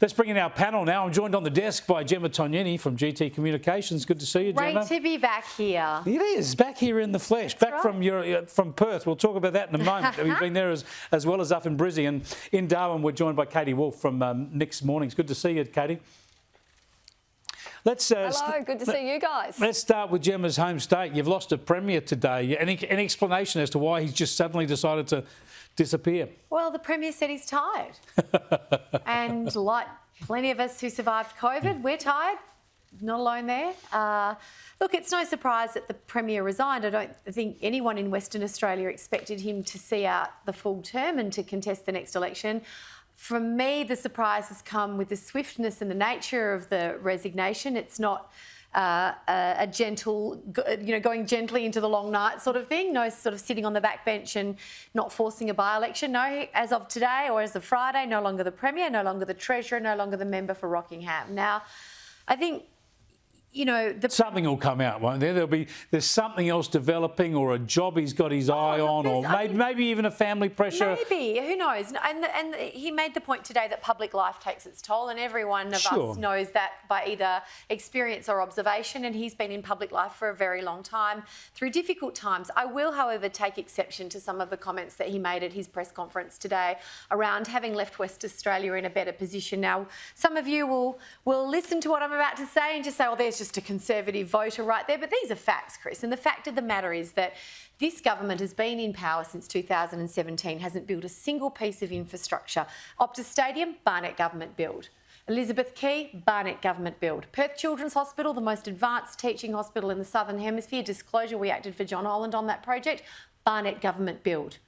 Let's bring in our panel now. I'm joined on the desk by Gemma Tognini from GT Communications. Good to see you, Gemma. Great to be back here. It is, back here in the flesh, That's back right. from Perth. We'll talk about that in a moment. We've been there as well as up in Brizzy. And in Darwin, we're joined by Katie Wolf from Mixed Mornings. Good to see you, Katie. Hello, good to see you guys. Let's start with Gemma's home state. You've lost a premier today. Any explanation as to why he's just suddenly decided to disappear? Well, the Premier said he's tired. And like plenty of us who survived COVID, we're tired. Not alone there. Look, it's no surprise that the Premier resigned. I don't think anyone in Western Australia expected him to see out the full term and to contest the next election. For me, the surprise has come with the swiftness and the nature of the resignation. It's not a gentle, going gently into the long night sort of thing. No sort of sitting on the backbench and not forcing a by-election. No, as of today or as of Friday, no longer the Premier, no longer the Treasurer, no longer the member for Rockingham. Now, I think, something will come out, won't there? There's something else developing, or a job he's got his eye on, or maybe even a family pressure. Maybe, who knows? And he made the point today that public life takes its toll, and every one of us knows that by either experience or observation, and he's been in public life for a very long time through difficult times. I will, however, take exception to some of the comments that he made at his press conference today around having left West Australia in a better position. Now, some of you will listen to what I'm about to say and just say, oh, there's just a Conservative voter right there. But these are facts, Chris. And the fact of the matter is that this government has been in power since 2017, hasn't built a single piece of infrastructure. Optus Stadium, Barnett government build. Elizabeth Quay, Barnett government build. Perth Children's Hospital, the most advanced teaching hospital in the Southern Hemisphere. Disclosure, we acted for John Holland on that project. Barnett government build.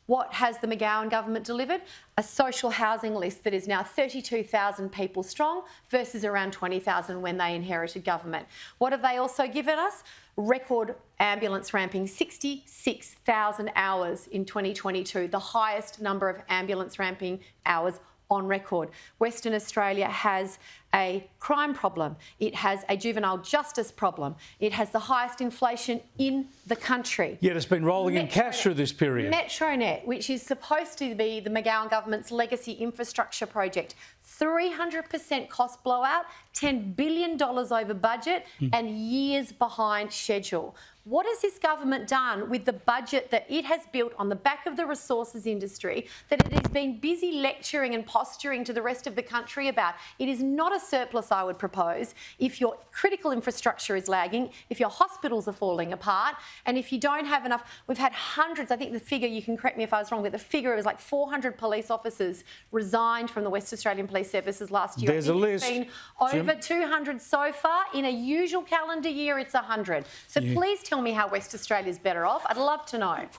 What has the McGowan government delivered? A social housing list that is now 32,000 people strong versus around 20,000 when they inherited government. What have they also given us? Record ambulance ramping, 66,000 hours in 2022, the highest number of ambulance ramping hours on record. Western Australia has a crime problem. It has a juvenile justice problem. It has the highest inflation in the country. Yet it's been rolling in cash through this period. Metronet, which is supposed to be the McGowan government's legacy infrastructure project, 300% cost blowout, $10 billion over budget and years behind schedule. What has this government done with the budget that it has built on the back of the resources industry that it has been busy lecturing and posturing to the rest of the country about? It is not a surplus, I would propose, if your critical infrastructure is lagging, if your hospitals are falling apart, and if you don't have enough. We've had hundreds, I think the figure, you can correct me if I was wrong, but the figure was like 400 police officers resigned from the West Australian Police Services last year. There's a list. It's been over 200 so far. In a usual calendar year, it's 100. So please tell me how West Australia's better off. I'd love to know.